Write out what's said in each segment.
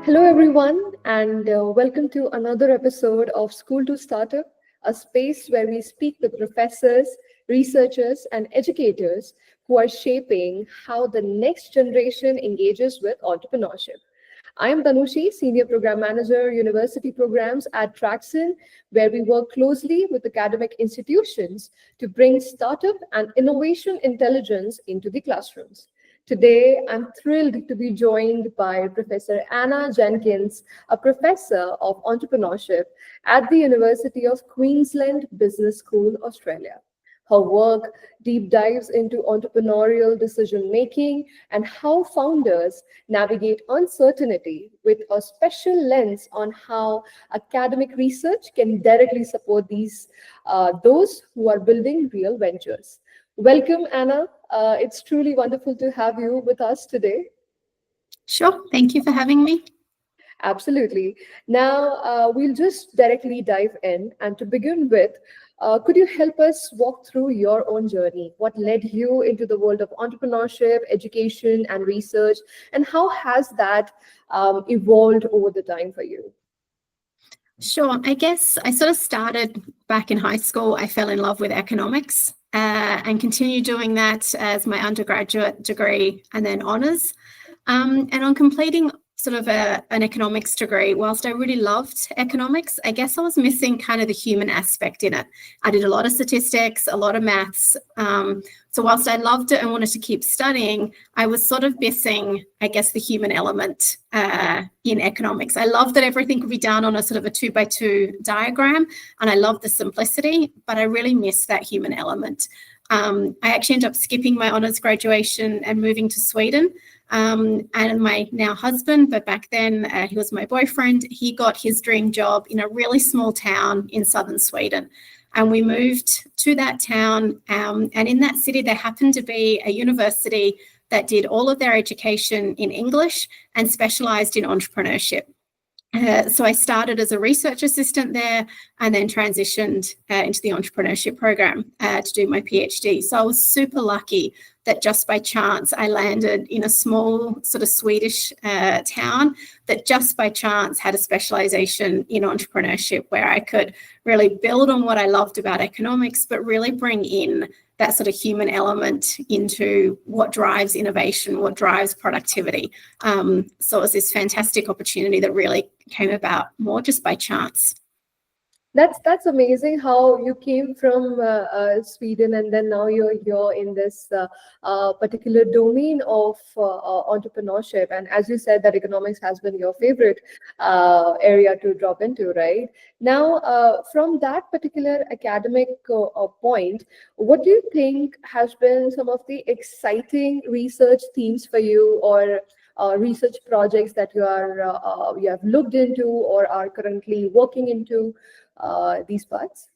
Hello, everyone, and welcome to another episode of School to Startup, a space where we speak with professors, researchers, and educators who are shaping how the next generation engages with entrepreneurship. I am Tanushi, Senior Program Manager, University Programs at Tracxn, where we work closely with academic institutions to bring startup and innovation intelligence into the classrooms. Today, I'm thrilled to be joined by Professor Anna Jenkins, a professor of entrepreneurship at the University of Queensland Business School, Australia. Her work deep dives into entrepreneurial decision making and how founders navigate uncertainty with a special lens on how academic research can directly support those who are building real ventures. Welcome, Anna. It's truly wonderful to have you with us today. Sure. Thank you for having me. Absolutely. Now, we'll just directly dive in. And to begin with, could you help us walk through your own journey? What led you into the world of entrepreneurship, education, and research? And how has that evolved over the time for you? Sure. I guess I sort of started back in high school. I fell in love with economics and continued doing that as my undergraduate degree and then honours. And on completing sort of an economics degree, whilst I really loved economics, I guess I was missing kind of the human aspect in it. I did a lot of statistics, a lot of maths. So whilst I loved it and wanted to keep studying, I was sort of missing, I guess, the human element in economics. I love that everything could be done on a sort of a 2x2 diagram, and I love the simplicity, but I really miss that human element. I actually ended up skipping my honours graduation and moving to Sweden. And my now husband, but back then he was my boyfriend, he got his dream job in a really small town in southern Sweden. And we moved to that town. And in that city, there happened to be a university that did all of their education in English and specialised in entrepreneurship. So I started as a research assistant there and then transitioned into the entrepreneurship program to do my PhD. So I was super lucky that just by chance I landed in a small sort of Swedish town that just by chance had a specialization in entrepreneurship where I could really build on what I loved about economics, but really bring in that sort of human element into what drives innovation, what drives productivity. So it was this fantastic opportunity that really came about more just by chance. That's amazing how you came from Sweden and then now you're here in this particular domain of entrepreneurship. And as you said, that economics has been your favorite area to drop into, right? Now, from that particular academic point, what do you think has been some of the exciting research themes for you or research projects that you have looked into or are currently working into? These parts?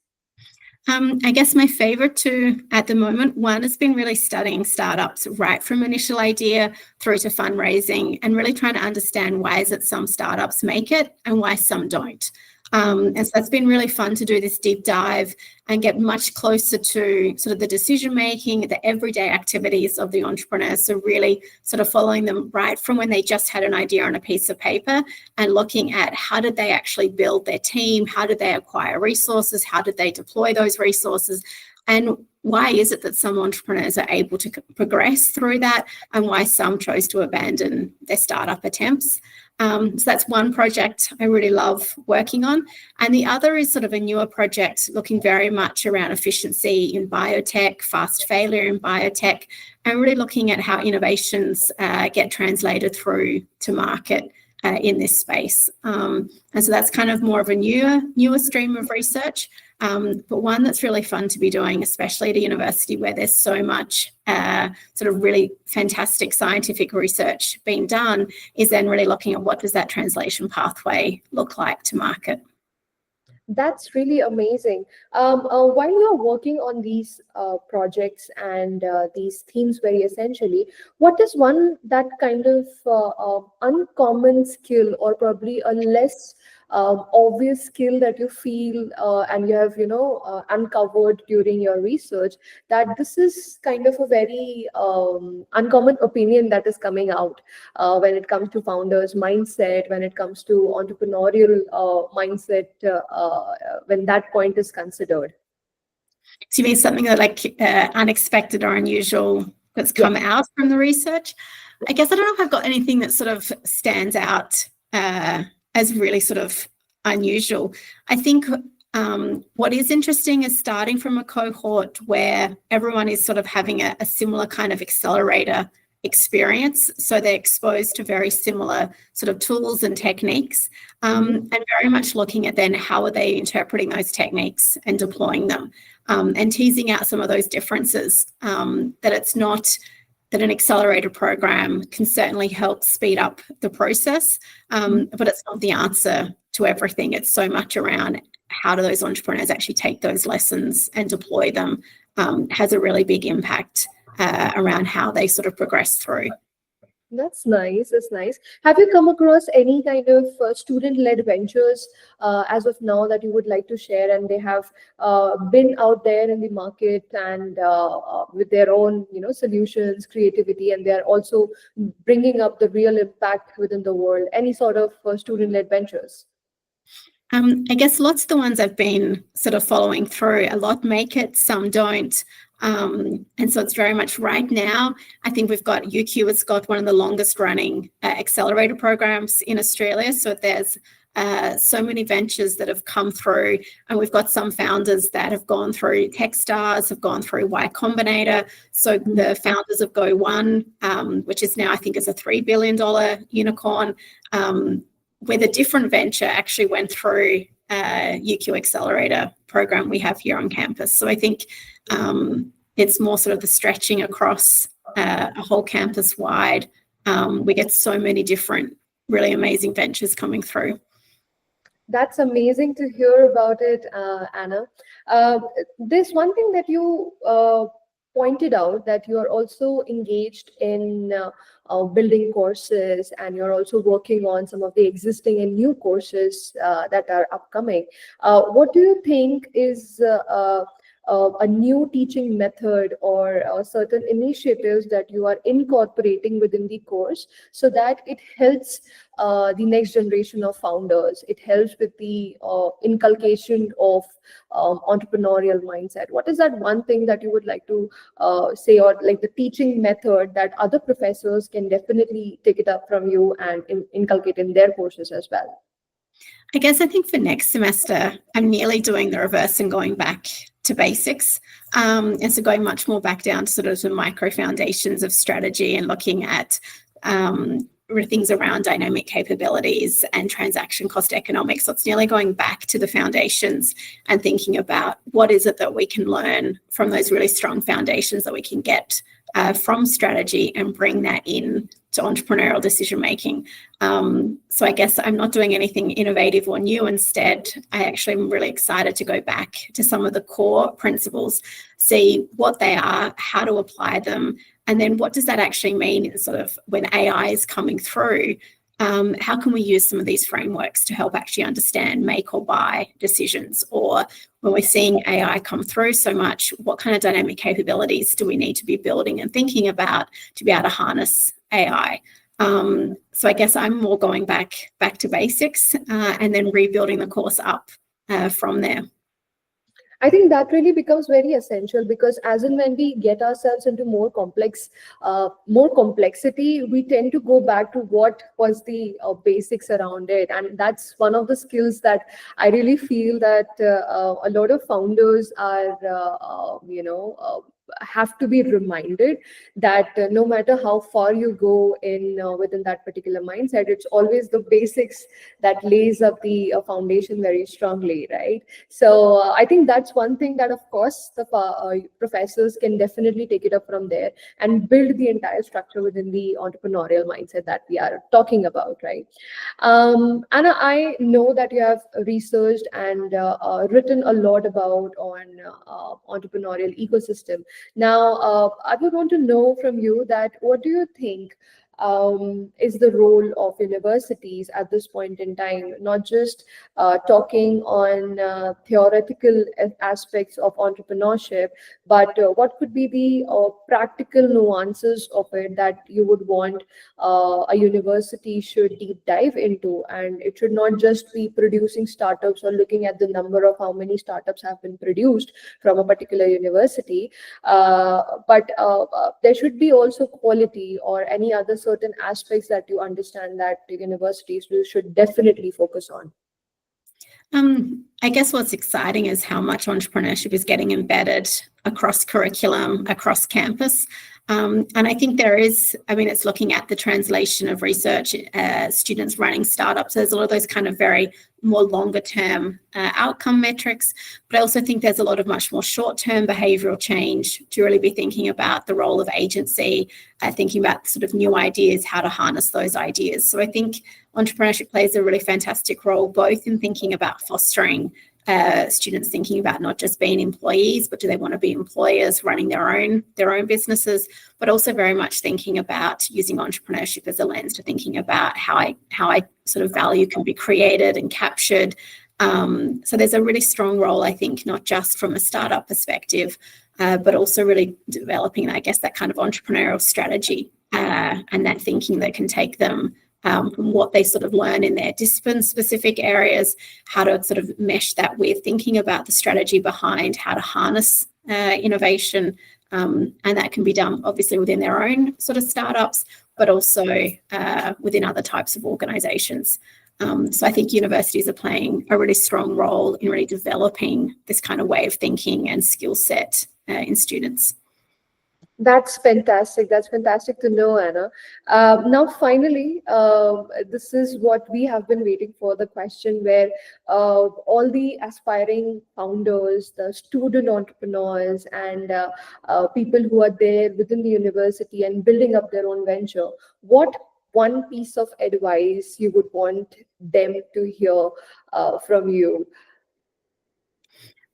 I guess my favorite two at the moment, one has been really studying startups right from initial idea through to fundraising and really trying to understand why is it some startups make it and why some don't. And so it's been really fun to do this deep dive and get much closer to sort of the decision making, the everyday activities of the entrepreneurs. So really sort of following them right from when they just had an idea on a piece of paper and looking at how did they actually build their team, how did they acquire resources, how did they deploy those resources, and why is it that some entrepreneurs are able to progress through that and why some chose to abandon their startup attempts. So that's one project I really love working on. And the other is sort of a newer project looking very much around efficiency in biotech, fast failure in biotech, and really looking at how innovations get translated through to market in this space. And so that's kind of more of a newer stream of research, but one that's really fun to be doing, especially at a university where there's so much sort of really fantastic scientific research being done, is then really looking at what does that translation pathway look like to market. That's really amazing. While you're working on these projects and these themes very essentially, what is one that kind of uncommon skill or probably a less obvious skill that you feel and you have, uncovered during your research, that this is kind of a very uncommon opinion that is coming out when it comes to founders' mindset, when it comes to entrepreneurial mindset, when that point is considered. Do you mean something that unexpected or unusual that's come out from the research? I guess I don't know if I've got anything that sort of stands out as really sort of unusual. I think what is interesting is starting from a cohort where everyone is sort of having a similar kind of accelerator experience. So they're exposed to very similar sort of tools and techniques, and very much looking at then how are they interpreting those techniques and deploying them, and teasing out some of those differences, that it's not that an accelerator program can certainly help speed up the process, but it's not the answer to everything. It's so much around how do those entrepreneurs actually take those lessons and deploy them, has a really big impact around how they sort of progress through. That's nice. That's nice. Have you come across any kind of student-led ventures as of now that you would like to share, and they have been out there in the market and with their own, solutions, creativity, and they are also bringing up the real impact within the world? Any sort of student-led ventures? I guess lots of the ones I've been sort of following through, a lot make it, some don't. And so it's very much right now, I think we've got UQ has got one of the longest running accelerator programs in Australia. So there's so many ventures that have come through, and we've got some founders that have gone through Techstars, have gone through Y Combinator. So the founders of Go One, which is now I think is a $3 billion unicorn, with a different venture actually went through UQ Accelerator program we have here on campus. So I think it's more sort of the stretching across a whole campus wide. We get so many different really amazing ventures coming through. That's amazing to hear about it, Anna. There's one thing that you pointed out, that you are also engaged in building courses, and you're also working on some of the existing and new courses that are upcoming. What do you think is a new teaching method or certain initiatives that you are incorporating within the course so that it helps the next generation of founders? It helps with the inculcation of entrepreneurial mindset. What is that one thing that you would like to say, or like the teaching method that other professors can definitely take it up from you and inculcate in their courses as well? I guess I think for next semester, I'm nearly doing the reverse and going back to basics. And so going much more back down to sort of the micro foundations of strategy and looking at things around dynamic capabilities and transaction cost economics. So it's nearly going back to the foundations and thinking about what is it that we can learn from those really strong foundations that we can get from strategy and bring that in to entrepreneurial decision making. So I guess I'm not doing anything innovative or new. Instead, I actually am really excited to go back to some of the core principles, see what they are, how to apply them, and then what does that actually mean in sort of when AI is coming through. How can we use some of these frameworks to help actually understand make or buy decisions? Or when we're seeing AI come through so much, what kind of dynamic capabilities do we need to be building and thinking about to be able to harness AI? So I guess I'm more going back to basics and then rebuilding the course up from there. I think that really becomes very essential, because as and when we get ourselves into more complexity, we tend to go back to what was the basics around it. And that's one of the skills that I really feel that a lot of founders are, have to be reminded that no matter how far you go in within that particular mindset, it's always the basics that lays up the foundation very strongly, right? So I think that's one thing that, of course, the professors can definitely take it up from there and build the entire structure within the entrepreneurial mindset that we are talking about, right? Anna, I know that you have researched and written a lot about on entrepreneurial ecosystem. Now, I would want to know from you that what do you think is the role of universities at this point in time, not just talking on theoretical aspects of entrepreneurship, but what could be the practical nuances of it that you would want a university should deep dive into. And it should not just be producing startups or looking at the number of how many startups have been produced from a particular university, but there should be also quality or any other certain aspects that you understand that the universities should definitely focus on. I guess what's exciting is how much entrepreneurship is getting embedded across curriculum, across campus. And I think there is, it's looking at the translation of research, students running startups. There's a lot of those kind of very more longer term outcome metrics, but I also think there's a lot of much more short-term behavioral change to really be thinking about the role of agency, thinking about sort of new ideas, how to harness those ideas. So I think entrepreneurship plays a really fantastic role, both in thinking about fostering students thinking about not just being employees, but do they want to be employers running their own businesses, but also very much thinking about using entrepreneurship as a lens to thinking about how I sort of value can be created and captured. So there's a really strong role, I think, not just from a startup perspective, but also really developing, I guess, that kind of entrepreneurial strategy and that thinking that can take them from what they sort of learn in their discipline-specific areas, how to sort of mesh that with thinking about the strategy behind how to harness innovation. And that can be done, obviously, within their own sort of startups, but also within other types of organizations. So I think universities are playing a really strong role in really developing this kind of way of thinking and skill set in students. That's fantastic. That's fantastic to know, Anna. Now, finally, this is what we have been waiting for, the question where all the aspiring founders, the student entrepreneurs, and people who are there within the university and building up their own venture, what one piece of advice you would want them to hear from you?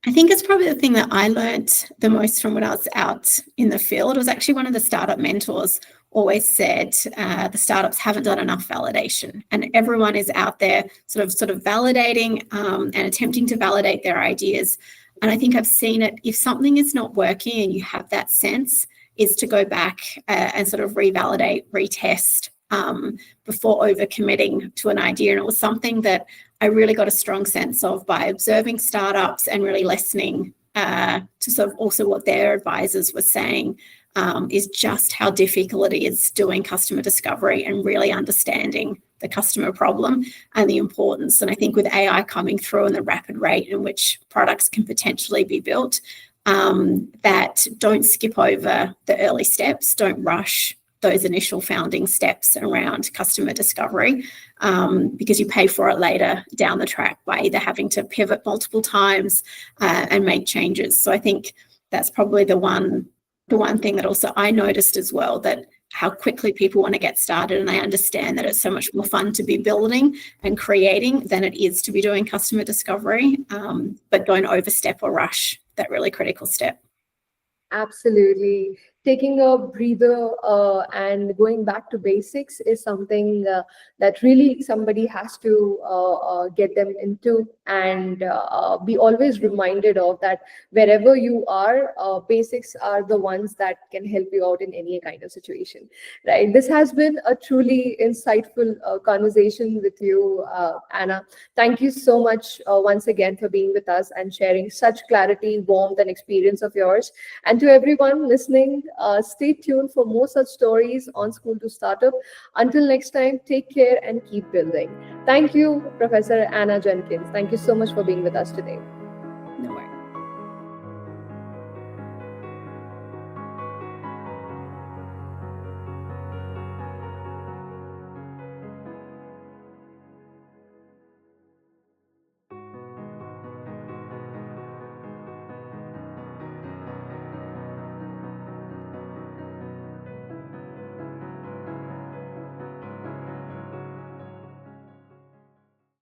I think it's probably the thing that I learned the most from when I was out in the field. It was actually one of the startup mentors always said the startups haven't done enough validation, and everyone is out there sort of validating and attempting to validate their ideas. And I think I've seen it, if something is not working and you have that sense, is to go back and sort of revalidate, retest before overcommitting to an idea. And it was something that I really got a strong sense of by observing startups and really listening to sort of also what their advisors were saying, is just how difficult it is doing customer discovery and really understanding the customer problem and the importance. And I think with AI coming through and the rapid rate in which products can potentially be built, that don't skip over the early steps, don't rush those initial founding steps around customer discovery, because you pay for it later down the track by either having to pivot multiple times and make changes. So I think that's probably the one thing that also I noticed as well, that how quickly people want to get started. And I understand that it's so much more fun to be building and creating than it is to be doing customer discovery, but don't overstep or rush that really critical step. Absolutely. Taking a breather and going back to basics is something that really somebody has to get them into, and be always reminded of that wherever you are, basics are the ones that can help you out in any kind of situation, right? This has been a truly insightful conversation with you, Anna. Thank you so much once again for being with us and sharing such clarity, warmth, and experience of yours. And to everyone listening, stay tuned for more such stories on School to Startup. Until next time, take care and keep building. Thank you, Professor Anna Jenkins. Thank you so much for being with us today. No worries.